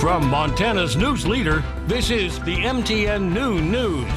From Montana's news leader, this is the MTN Noon News.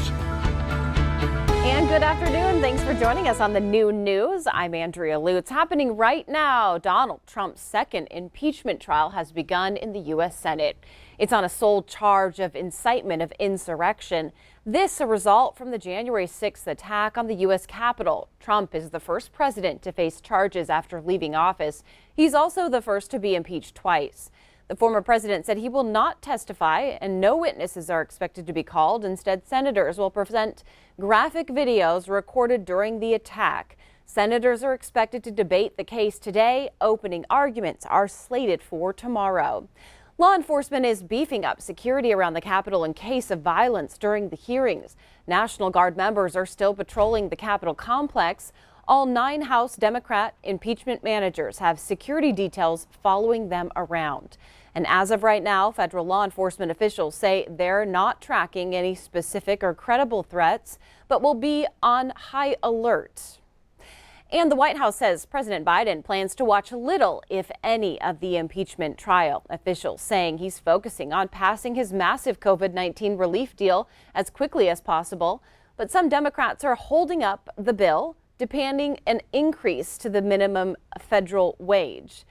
And good afternoon. Thanks for joining us on the Noon News. I'm Andea Lutz. Happening right now, Donald Trump's second impeachment trial has begun in the U.S. Senate. It's on a sole charge of incitement of insurrection. This a result from the January 6th attack on the U.S. Capitol. Trump is the first president to face charges after leaving office. He's also the first to be impeached twice. The former president said he will not testify and no witnesses are expected to be called. Instead, senators will present graphic videos recorded during the attack. Senators are expected to debate the case today. Opening arguments are slated for tomorrow. Law enforcement is beefing up security around the Capitol in case of violence during the hearings. National Guard members are still patrolling the Capitol complex. All 9 House Democrat impeachment managers have security details following them around. And as of right now, federal law enforcement officials say they're not tracking any specific or credible threats, but will be on high alert. And the White House says President Biden plans to watch little, if any, of the impeachment trial. Officials saying he's focusing on passing his massive COVID-19 relief deal as quickly as possible. But some Democrats are holding up the bill, demanding an increase to the minimum wage.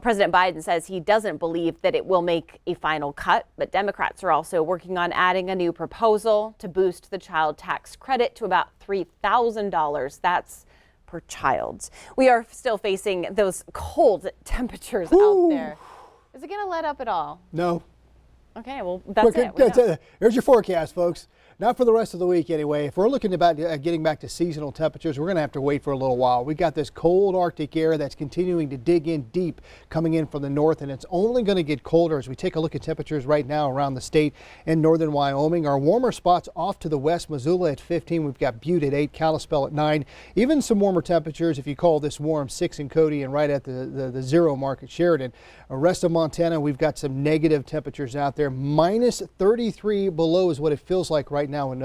President Biden says he doesn't believe that it will make a final cut, but Democrats are also working on adding a new proposal to boost the child tax credit to about $3,000. That's per child. We are still facing those cold temperatures out there. Is it going to let up at all? No. Okay, well, that's it. Here's your forecast, folks. Not for the rest of the week anyway. If we're looking about getting back to seasonal temperatures, we're going to have to wait for a little while. We've got this cold Arctic air that's continuing to dig in deep coming in from the north, and it's only going to get colder as we take a look at temperatures right now around the state in northern Wyoming. Our warmer spots off to the west, Missoula at 15. We've got Butte at 8, Kalispell at 9. Even some warmer temperatures, if you call this warm, 6 in Cody and right at the 0 mark at Sheridan. The rest of Montana, we've got some negative temperatures out there. Minus 33 below is what it feels like right now in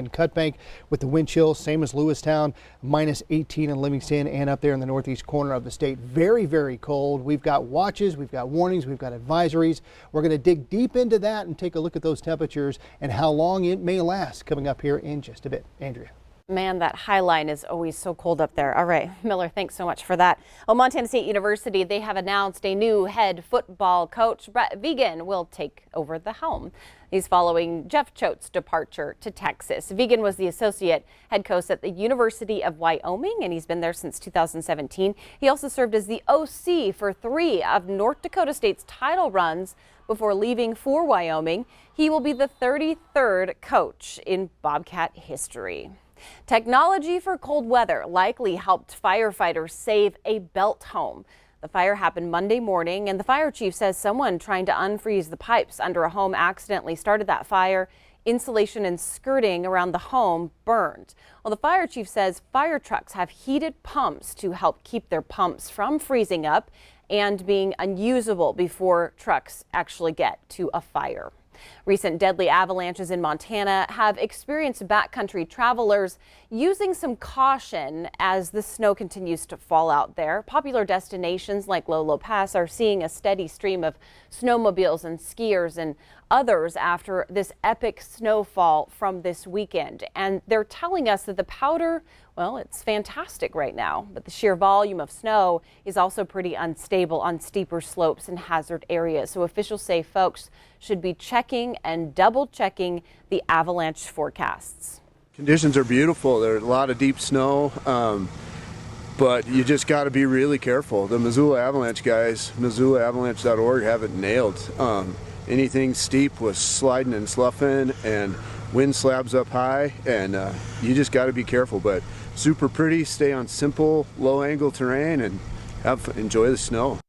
Cutbank with the wind chill, same as Lewistown, minus 18 in Livingston and up there in the northeast corner of the state. Very, very cold. We've got watches, we've got warnings, we've got advisories. We're going to dig deep into that and take a look at those temperatures and how long it may last coming up here in just a bit. Andrea. Man, that high line is always so cold up there. All right, Miller, thanks so much for that. Well, Montana State University, they have announced a new head football coach. Brett Vigen will take over the helm. He's following Jeff Choate's departure to Texas. Vigen was the associate head coach at the University of Wyoming, and he's been there since 2017. He also served as the OC for 3 of North Dakota State's title runs before leaving for Wyoming. He will be the 33rd coach in Bobcat history. Technology for cold weather likely helped firefighters save a belt home. The fire happened Monday morning, and the fire chief says someone trying to unfreeze the pipes under a home accidentally started that fire. Insulation and skirting around the home burned. Well, the fire chief says fire trucks have heated pumps to help keep their pumps from freezing up and being unusable before trucks actually get to a fire. Recent deadly avalanches in Montana have experienced backcountry travelers using some caution as the snow continues to fall out there. Popular destinations like Lolo Pass are seeing a steady stream of snowmobiles and skiers and others after this epic snowfall from this weekend. And they're telling us that the powder, well, it's fantastic right now, but the sheer volume of snow is also pretty unstable on steeper slopes and hazard areas. So officials say folks should be checking and double checking the avalanche forecasts. Conditions are beautiful. There's a lot of deep snow, but you just got to be really careful. The Missoula Avalanche guys, MissoulaAvalanche.org, have it nailed. Anything steep was sliding and sloughing, and wind slabs up high, and you just got to be careful. But super pretty. Stay on simple, low-angle terrain and enjoy the snow.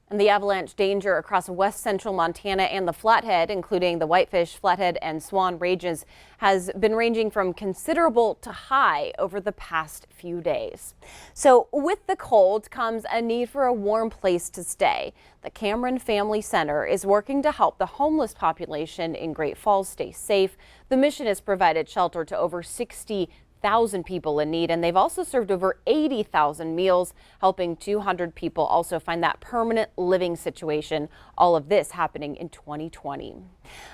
And the avalanche danger across west central Montana and the Flathead, including the Whitefish, Flathead, and Swan ranges, has been ranging from considerable to high over the past few days. So with the cold comes a need for a warm place to stay. The Cameron Family Center is working to help the homeless population in Great Falls stay safe. The mission has provided shelter to over 60 1,000 people in need, and they've also served over 80,000 meals, helping 200 people also find that permanent living situation. All of this happening in 2020.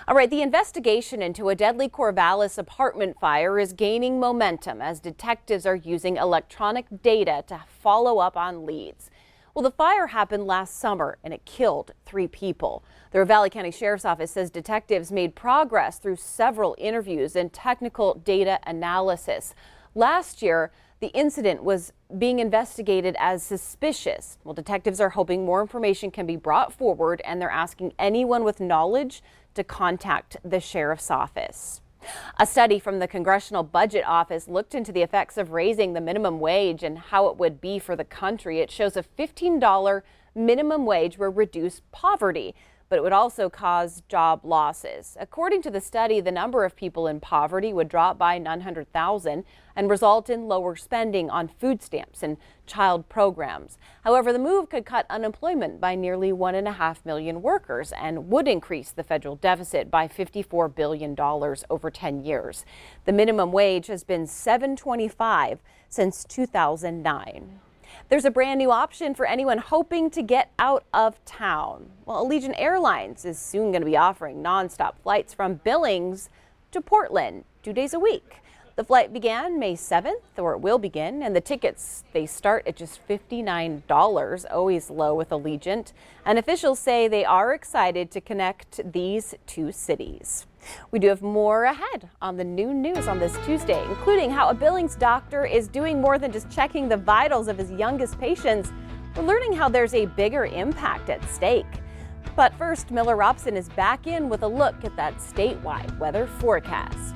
All right, the investigation into a deadly Corvallis apartment fire is gaining momentum as detectives are using electronic data to follow up on leads. Well, the fire happened last summer and it killed 3 people. The Ravalli County Sheriff's Office says detectives made progress through several interviews and technical data analysis. Last year, the incident was being investigated as suspicious. Well, detectives are hoping more information can be brought forward, and they're asking anyone with knowledge to contact the sheriff's office. A study from the Congressional Budget Office looked into the effects of raising the minimum wage and how it would be for the country. It shows a $15 minimum wage will reduce poverty, but it would also cause job losses. According to the study, the number of people in poverty would drop by 900,000 and result in lower spending on food stamps and child programs. However, the move could cut unemployment by nearly 1.5 million workers and would increase the federal deficit by $54 billion over 10 years. The minimum wage has been $7.25 since 2009. There's a brand new option for anyone hoping to get out of town. Well, Allegiant Airlines is soon going to be offering nonstop flights from Billings to Portland 2 days a week. The flight began May 7th, or it will begin, and the tickets, they start at just $59, always low with Allegiant. And officials say they are excited to connect these 2 cities. We do have more ahead on the new news on this Tuesday, including how a Billings doctor is doing more than just checking the vitals of his youngest patients. We're learning how there's a bigger impact at stake. But first, Miller Robson is back in with a look at that statewide weather forecast.